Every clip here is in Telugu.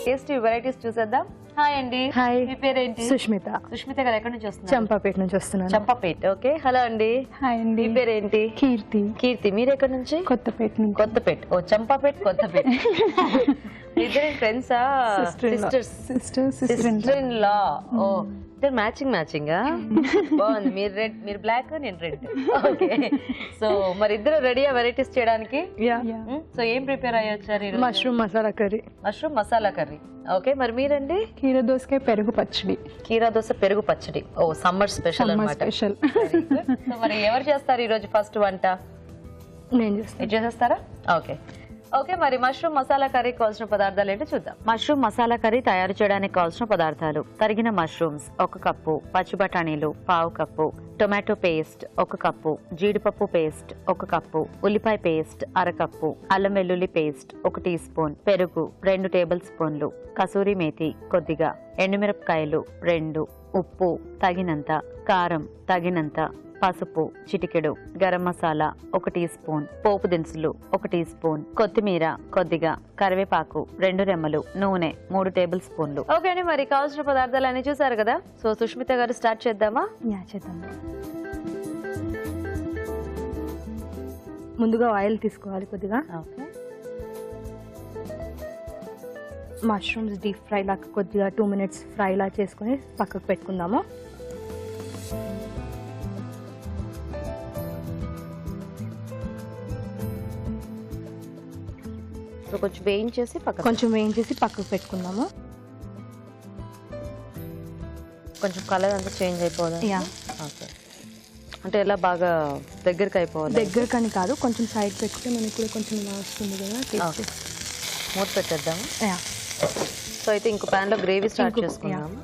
టేస్టీ వెరైటీస్ చూసేద్దాం. హాయ్ అండి. హాయ్. మీ పేరేంటి? సుష్మిత. సుష్మిత గారు ఎక్కడి నుంచి వస్తున్నారు? చంపాపేట నుంచి వస్తున్నాను. చంపాపేట. ఓకే. హలో అండి. హాయ్ అండి. మీ పేరేంటి? కీర్తి. కీర్తి. మీరు ఎక్కడి నుంచి? కొత్తపేట నుంచి. కొత్తపేట. ఓ చంపాపేట కొత్తపేట. ఇద్దరు ఫ్రెండ్సా? Sister in law. ఓ మ్యాచింగ్ బాగుంది. మీరు బ్లాక్, నేను రెడ్. ఓకే. సో మరి ఇద్దరు రెడీయా వెరైటీస్ చేయడానికి? సో ఏం ప్రిపేర్ అయ్యొచ్చారు? Mushroom masala curry. Mushroom masala curry. Okay. మరి మీరండి? కీర దోసకాయ పెరుగు పచ్చడి. కీరా దోశ పెరుగు పచ్చడి. ఓ సమ్మర్ స్పెషల్ అన్నమాట. స్పెషల్. సో మరి ఎవరు చేస్తారు ఈ రోజు ఫస్ట్ వంట? నేను చేస్తాను. చేసేస్తారా? ఓకే. ఓకే. మరి మష్రూమ్ మసాలా కర్రీ కావాల్సిన పదార్థాలు ఏంటో చూద్దాం. మష్రూమ్ మసాలా కర్రీ తయారు చేయడానికి కావాల్సిన పదార్థాలు: తరిగిన మష్రూమ్స్ 1 కప్పు, పచ్చి బఠానీలు 1/2 కప్పు, టొమాటో పేస్ట్ 1 కప్పు, జీడిపప్పు పేస్ట్ 1 కప్పు, ఉల్లిపాయ పేస్ట్ 1/2 కప్పు, అల్లం వెల్లుల్లి పేస్ట్ 1 టీ స్పూన్, పెరుగు 2 టేబుల్ స్పూన్లు, కసూరి మేతి కొద్దిగా, ఎండుమిరపకాయలు 2, ఉప్పు తగినంత, కారం తగినంత, పసుపు చిటికెడు, గరం మసాలా 1 టీ స్పూన్, పోపు దినుసులు 1 టీ స్పూన్, కొత్తిమీర కొద్దిగా, కరివేపాకు 2 రెమ్మలు, నూనె 3 టేబుల్ స్పూన్లు. ఓకే అండి. మరి కావాల్సిన పదార్థాలు అన్ని చూసారు కదా. సో సుష్మిత గారు స్టార్ట్ చేద్దామా? చేద్దాం. ముందుగా ఆయిల్ తీసుకోవాలి కొద్దిగా. ఓకే. మష్రూమ్స్ డీప్ ఫ్రై లాగా కొద్దిగా 2 minutes ఫ్రై లా చేసుకుని పక్కకు పెట్టుకుందాము. సో కొంచెం వేయించేసి పక్కకు పెట్టుకుందాము. కొంచెం కలర్ అంతా చేంజ్ అయిపోవాలి. ఓకే. అంటే ఎలా బాగా దగ్గరికి అయిపోవాలి? దగ్గరకని కాదు, కొంచెం సైడ్ పెట్టుకుంటే మనకి కూడా కొంచెం ఇలా వస్తుంది కదా. మూత పెట్టేద్దాము. సో అయితే ఇంకో ప్యాన్ లో గ్రేవీ స్టార్ట్ చేసుకుందాము.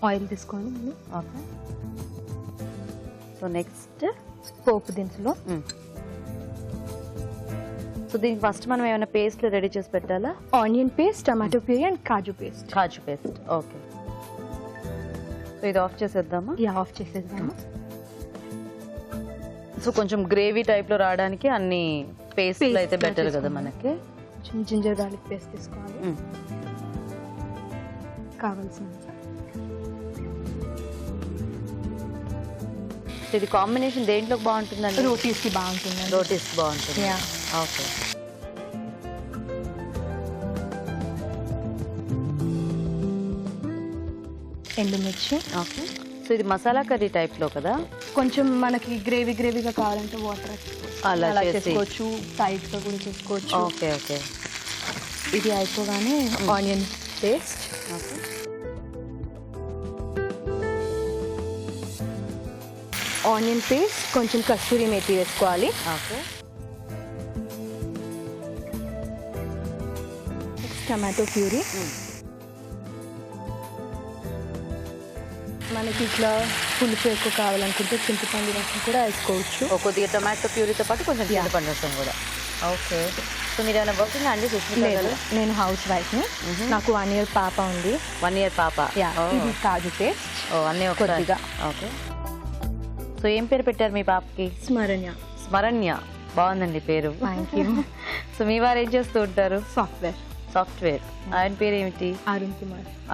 ఆయిల్ తీసుకోండి. ఓకే. సో నెక్స్ట్ పోపు దినుసులు. సో దీనికి ఫస్ట్ మనం ఏమైనా పేస్ట్లు రెడీ చేసి పెట్టాలా? Onion paste, tomato puree and kaju paste. Okay. So ఇది ఆఫ్ చేసేద్దామా? ఆఫ్ చేసేద్దాము. సో కొంచెం గ్రేవీ టైప్ లో రావడానికి అన్ని పేస్ట్లు అయితే బెటర్ కదా మనకి. కొంచెం జింజర్ గార్లిక్ పేస్ట్ తీసుకోవాలి కావాల్సింది. ఇది కాంబినేషన్ దేంట్లో బాగుంటుందండి? రోటీస్ కి బాగుంటుంది. ఓకే. ఎండుమిర్చి. ఓకే. సో ఇది మసాలా కర్రీ టైప్ లో కదా. కొంచెం మనకి గ్రేవీగా కావాలంటే వాటర్ అలా చేసుకోవచ్చు, సైడ్ తో కూడా చేసుకోవచ్చు. ఓకే. ఓకే. ఇది అయిపోగానే onion paste. Okay. Onion paste, కొంచెం కస్తూరి మేతి వేసుకోవాలి. ఓకే. Tomato puree. మనకి ఇట్లా పులుపు ఎక్కువ కావాలనుకుంటే చింతపండు రసం కూడా వేసుకోవచ్చు. కొద్దిగా టొమాటో ప్యూరీతో పాటు కొంచెం చింతపండు రసం కూడా. ఓకే. సో మీరు ఏమైనా వర్కింగ్ అండి సుష్మిత గారు? నేను హౌస్ వైఫ్ ని. నాకు 1 year పాప ఉంది. 1 year పాప. ఇది కాజు పేస్ట్. అన్నీ కొద్దిగా. ఓకే. సో ఏం పేరు పెట్టారు మీ పాపకి? స్మరణ్య. బాగుందండి పేరు. Thank you. సో మీ వారు ఏం చేస్తూ ఉంటారు? సాఫ్ట్వేర్. ఆయన పేరు ఏమిటి?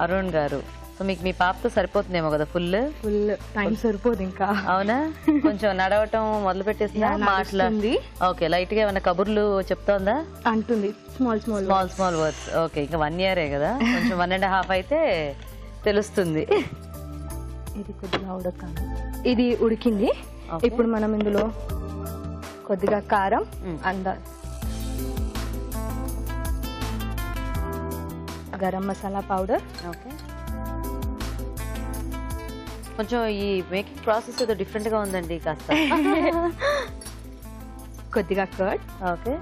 అరుణ్ గారు. సో మీకు మీ పాపతో సరిపోతుందేమో కదా? ఫుల్ టైం సరిపోదు ఇంకా. అవునా? కొంచెం నడవటం మొదలు పెట్టేసిందా? మాట్లాడి ఓకే. లైట్ గా ఏమైనా కబుర్లు చెప్తోందా? అంటుంది స్మాల్ వర్డ్స్. ఓకే. ఇంకా 1 year కదా, కొంచెం 1.5 అయితే తెలుస్తుంది. ఇది కొద్దిగా ఉడకాలి. ఇది ఉడికింది. ఇప్పుడు మనం ఇందులో కొద్దిగా కారం, గరం మసాలా పౌడర్. ఓకే. కొంచెం ఈ మేకింగ్ ప్రాసెస్ ఏదో డిఫరెంట్ గా ఉందండి కాస్త. కొద్దిగా కర్డ్. ఓకే.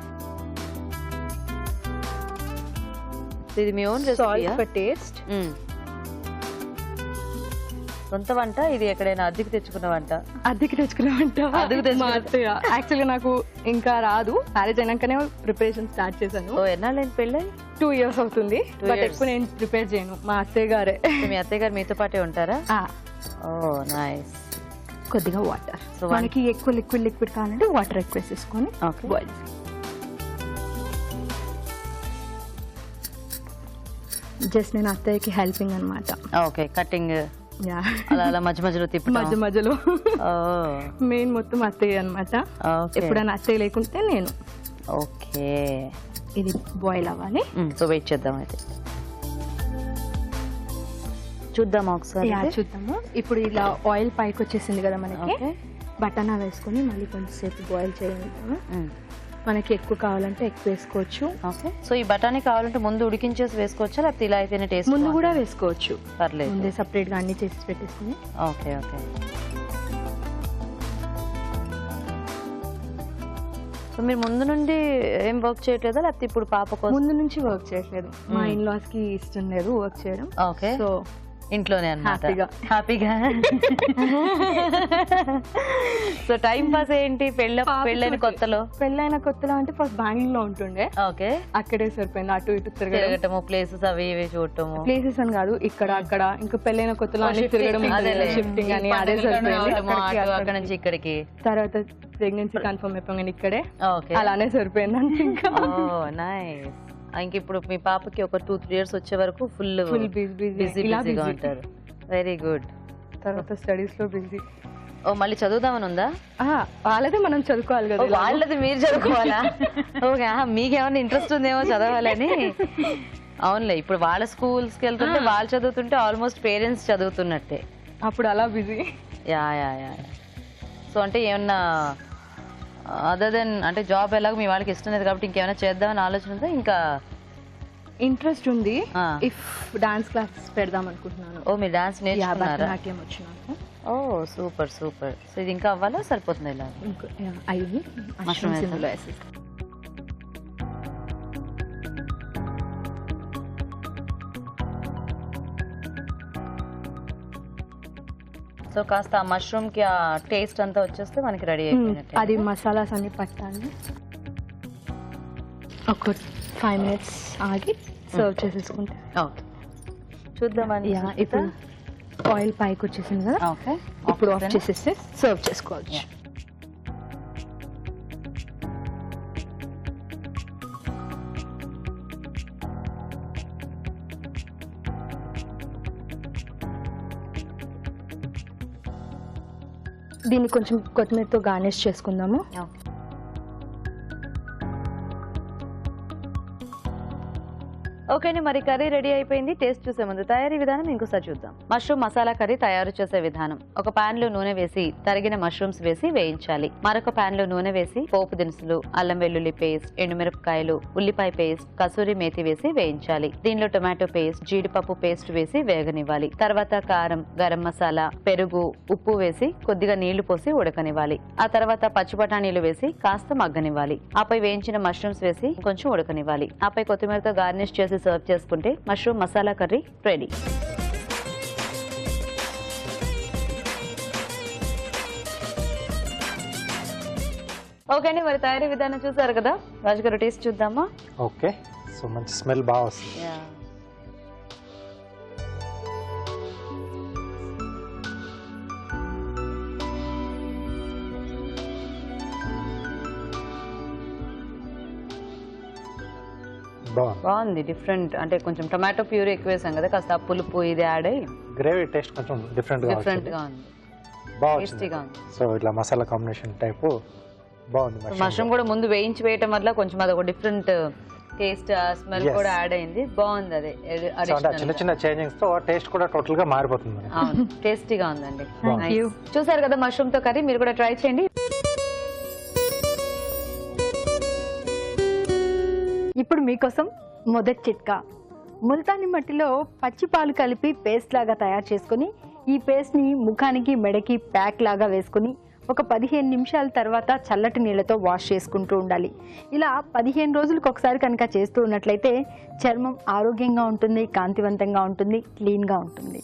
ఇది మీ ఓన్ రెసిపీ? టేస్ట్. సొంత వంట ఇది? ఎక్కడైనా అద్దెకి తెచ్చుకున్న వంట? యాక్చువల్గా నాకు ఇంకా రాదు, మ్యారేజ్ అయినాకనే ప్రిపరేషన్ స్టార్ట్ చేశాను. ఓ ఎన్నాళ్ళైంది పెళ్ళి? 2 years అవుతుంది. బట్ ఎక్కువ నేను ప్రిపేర్ చేయను, మా అత్తయ్య గారే. మీ అత్తయ్య గారు మీతో పాటే ఉంటారా? ఓ నైస్. కొద్దిగా వాటర్, మనకి ఎక్కువ లిక్విడ్ కావాలంటే వాటర్ ఎక్కువ వేసేసుకొని బాయిల్. జస్ట్ నేను అత్తయ్యకి హెల్పింగ్ అనమాట. ఓకే, కటింగ్ అలా మధ్య మధ్యలో తిప్పి మధ్యలో మెయిన్ మొత్తం అత్తయ్య అనమాట. ఎప్పుడైనా అత్తయ్య లేకుంటే నేను. ఓకే, ఇది బాయిల్ అవ్వాలి. సో వెయిట్ చేద్దాం అయితే. చూద్దామా ఒకసారి? చూద్దాము. ఇప్పుడు ఇలా ఆయిల్ పైకి వచ్చేసింది కదా మనకి, బటానా వేసుకొని మళ్ళీ కొంచెంసేపు బాయిల్ చేయాలి. మనకి ఎక్కువ కావాలంటే ఎక్కువ వేసుకోవచ్చు. ఓకే, సో ఈ బఠానీ కావాలంటే ముందు ఉడికించేసి వేసుకోవచ్చా, లేకపోతే ఇలా అయితేనే టేస్ట్? ముందు కూడా వేసుకోవచ్చు, పర్లేదు. ముందే సపరేట్ గా అన్ని చేసి పెట్టేసుకుని. Okay okay. సో మీరు ముందు నుండి ఏం వర్క్ చేయట్లేదా, లేకపోతే ఇప్పుడు పాప కోసం? ముందు నుంచి వర్క్ చేయట్లేదు, మా ఇన్లాస్ కి ఇష్టం లేదు వర్క్ చేయడం. ఓకే, సో ఇంట్లోనే అన్నమాట హ్యాపీగా. సో టైం పాస్ ఏంటి పెళ్ళైన కొత్తలో? పెళ్ళైన కొత్తలో అంటే ఫస్ట్ బెంగళూరులో ఉంటుండే. ఓకే, అక్కడే సరిపోయింది, అటు ఇటు తిరగటము, ప్లేసెస్ అవి ఇవి చూడటము. ప్లేసెస్ అని కాదు, ఇక్కడ అక్కడ ఇంకా పెళ్ళైన కొత్తలో అన్ని తిరగడం, షిఫ్టింగ్ అని అదే సరిపోయింది. అక్కడ నుంచి ఇక్కడికి, తర్వాత ప్రెగ్నెన్సీ కన్ఫర్మ్ అయిపోయింది ఇక్కడే, అలానే సరిపోయింది అంతే. ఇంకా నైస్. ఇంక ఇప్పుడు మీ పాపకి ఒక 2-3 years వచ్చే వరకు ఫుల్ బిజీగా ఉంటారు. Very good. తర్వాత స్టడీస్ లో బిజీ. ఓ మళ్ళీ చదువుదామని ఉందా? వాళ్ళదే మనం చదువుకోవాలి కదా. వాళ్ళది మీరు చదువుకోవాలా? ఓకే, మీకేమన్నా ఇంట్రెస్ట్ ఉందేమో చదవాలని. అవునులే, ఇప్పుడు వాళ్ళ స్కూల్స్కి వెళ్తుంటే వాళ్ళు చదువుతుంటే ఆల్మోస్ట్ పేరెంట్స్ చదువుతున్నట్టే. అప్పుడు అలా బిజీ. యా. సో అంటే ఏమన్నా అదర్ దెన్ అంటే జాబ్ ఎలాగో మీ వాళ్ళకి ఇష్టం లేదు కాబట్టి ఇంకేమైనా చేద్దామని ఆలోచన ఉందా? ఇంకా ఇంట్రెస్ట్ ఉంది, ఇఫ్ డాన్స్ క్లాసెస్ పెడదాం అనుకుంటున్నాను. ఓ మీరు డాన్స్ నేర్చుకున్నారా? నాట్యం వచ్చు నాకు. ఓ సూపర్. సో ఇది ఇంకా అవ్వాలా, సరిపోతుంది ఇలా? అయ్యి మష్రూమ్స్ ఇందులో వేసి. సో కాస్త ఆ మష్రూమ్ కి ఆ టేస్ట్ అంతా వచ్చేస్తే మనకి రెడీ అయిపోయినట్టు. అది మసాలాస్ అన్ని పట్టాలి. ఒక 5 minutes ఆగి సర్వ్ చేసేసుకుంటే. ఓకే, చూద్దామని. ఇప్పుడు ఆయిల్ పైకి వచ్చేసింది కదా. ఓకే, ఇప్పుడు ఆఫ్ చేసేస్తే సర్వ్ చేసుకోవచ్చు. దీన్ని కొంచెం కొత్తిమీరతో గార్నిష్ చేసుకుందాము. ఓకే అండి, మరి కర్రీ రెడీ అయిపోయింది. టేస్ట్ చూసే ముందు తయారీ విధానం ఇంకోసారి చూద్దాం. మష్రూమ్ మసాలా కర్రీ తయారు చేసే విధానం. ఒక పాన్ లో నూనె వేసి తరిగిన మష్రూమ్స్ వేసి వేయించాలి. మరొక పాన్ లో నూనె వేసి పోపు దినుసులు, అల్లం వెల్లుల్లి పేస్ట్, ఎండుమిరపకాయలు, ఉల్లిపాయ పేస్ట్, కసూరి మేతి వేసి వేయించాలి. దీనిలో టొమాటో పేస్ట్, జీడిపప్పు పేస్ట్ వేసి వేగనివ్వాలి. తర్వాత కారం, గరం మసాలా, పెరుగు, ఉప్పు వేసి కొద్దిగా నీళ్లు పోసి ఉడకనివ్వాలి. ఆ తర్వాత పచ్చి బఠానీలు వేసి కాస్త మగ్గనివ్వాలి. ఆపై వేయించిన మష్రూమ్స్ వేసి కొంచెం ఉడకనివ్వాలి. ఆపై కొత్తిమీరతో గార్నిష్ చేసి సర్వ్ చేసుకుంటే mushroom masala curry ready. Okay అండి, మరి తయారీ విధానం చూసారు కదా. రాజు గారు టేస్ట్ చూద్దామా? ఓకే, సో మంచి స్మెల్ బాగా వస్తుంది. బాగుంది, డిఫరెంట్. అంటే కొంచెం టొమాటో ప్యూరీ ఎక్కువ వేసాం కదా, కాస్త పులుపు ఇది యాడ్ అయ్యి గ్రేవీ టేస్ట్ కొంచెం డిఫరెంట్ గా ఉంది. టేస్టీగా ఉంది. సో ఇట్లా మసాలా కాంబినేషన్ టైపు బాగుంది. మష్రూమ్ కూడా ముందు వేయించి వేయటం వల్ల కొంచెం అదొక డిఫరెంట్ టేస్ట్, స్మెల్ కూడా యాడ్ అయింది. బాగుంది. అదే చిన్న చిన్న చేంజింగ్స్ తో టేస్ట్ కూడా టోటల్ గా మారిపోతుంది. టేస్టీగా ఉందండి. చూసారు కదా మష్రూమ్ తో కర్రీ, మీరు కూడా ట్రై చేయండి. ఇప్పుడు మీకోసం మొదటి చిట్కా. ముల్తాని మట్టిలో పచ్చి పాలు కలిపి పేస్ట్ లాగా తయారు చేసుకుని ఈ పేస్ట్ని ముఖానికి, మెడకి ప్యాక్ లాగా వేసుకుని ఒక 15 నిమిషాల తర్వాత చల్లటి నీళ్ళతో వాష్ చేసుకుంటూ ఉండాలి. ఇలా 15 రోజులకు ఒకసారి కనుక చేస్తూ ఉన్నట్లయితే చర్మం ఆరోగ్యంగా ఉంటుంది, కాంతివంతంగా ఉంటుంది, క్లీన్గా ఉంటుంది.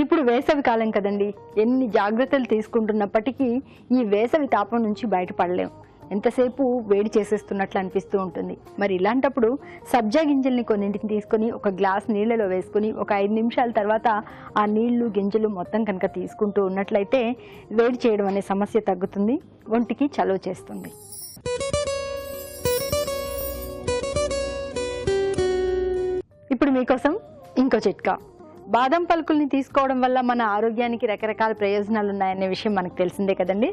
ఇప్పుడు ఇప్పుడు వేసవి కాలం కదండి, ఎన్ని జాగ్రత్తలు తీసుకుంటున్నప్పటికీ ఈ వేసవి తాపం నుంచి బయటపడలేం. ఎంతసేపు వేడి చేసేస్తున్నట్లు అనిపిస్తూ ఉంటుంది. మరి ఇలాంటప్పుడు సబ్జా గింజల్ని కొన్నింటిని తీసుకొని ఒక గ్లాస్ నీళ్ళలో వేసుకుని ఒక 5 నిమిషాల తర్వాత ఆ నీళ్లు గింజలు మొత్తం కనుక తీసుకుంటూ ఉన్నట్లయితే వేడి చేయడం అనే సమస్య తగ్గుతుంది, ఒంటికి చలువ చేస్తుంది. ఇప్పుడు మీకోసం ఇంకో చిట్కా. బాదం పలుకుల్ని తీసుకోవడం వల్ల మన ఆరోగ్యానికి రకరకాల ప్రయోజనాలు ఉన్నాయనే విషయం మనకు తెలిసిందే కదండి.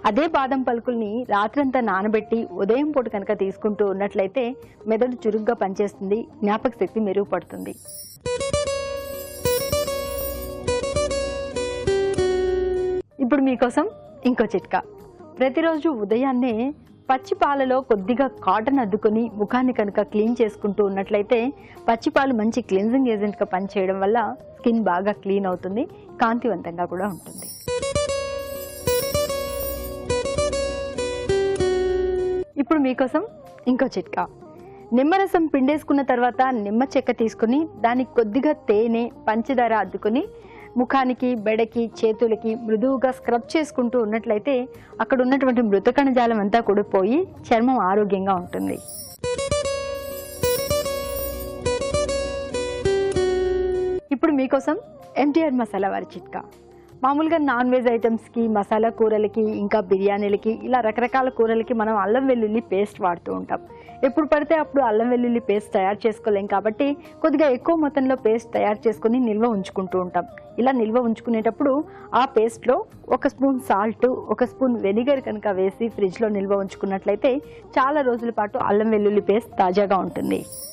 అదే బాదం పలుకుల్ని రాత్రంతా నానబెట్టి ఉదయం పూట కనుక తీసుకుంటూ ఉన్నట్లయితే మెదడు చురుగ్గా పనిచేస్తుంది, జ్ఞాపక శక్తి మెరుగుపడుతుంది. ఇప్పుడు మీకోసం ఇంకో చిట్కా. ప్రతిరోజు ఉదయాన్నే పచ్చి పాలలో కొద్దిగా కాటన్ అద్దుకొని ముఖాన్ని కనుక క్లీన్ చేసుకుంటూ ఉన్నట్లయితే పచ్చిపాలు మంచి క్లీన్జింగ్ ఏజెంట్గా పనిచేయడం వల్ల స్కిన్ బాగా క్లీన్ అవుతుంది, కాంతివంతంగా కూడా ఉంటుంది. ఇప్పుడు మీకోసం ఇంకో చిట్కా. నిమ్మరసం పిండేసుకున్న తర్వాత నిమ్మ చెక్క తీసుకుని దానికి కొద్దిగా తేనె పంచదార అద్దుకొని ముఖానికి బెడకి చేతులకి మృదువుగా స్క్రబ్ చేసుకుంటూ ఉన్నట్లయితే అక్కడ ఉన్నటువంటి మృత కణజాలం అంతా కూడా పోయి చర్మం ఆరోగ్యంగా ఉంటుంది. ఇప్పుడు మీకోసం MTR మసాలా వారి చిట్కా. మామూలుగా నాన్ వెజ్ ఐటమ్స్కి, మసాలా కూరలకి, ఇంకా బిర్యానీలకి, ఇలా రకరకాల కూరలకి మనం అల్లం వెల్లుల్లి పేస్ట్ వాడుతూ ఉంటాం. ఎప్పుడు పడితే అప్పుడు అల్లం వెల్లుల్లి పేస్ట్ తయారు చేసుకోలేం కాబట్టి కొద్దిగా ఎక్కువ మొత్తంలో పేస్ట్ తయారు చేసుకుని నిల్వ ఉంచుకుంటూ ఉంటాం. ఇలా నిల్వ ఉంచుకునేటప్పుడు ఆ పేస్ట్లో 1 స్పూన్ సాల్ట్, 1 స్పూన్ వెనిగర్ కనుక వేసి ఫ్రిడ్జ్లో నిల్వ ఉంచుకున్నట్లయితే చాలా రోజుల పాటు అల్లం వెల్లుల్లి పేస్ట్ తాజాగా ఉంటుంది.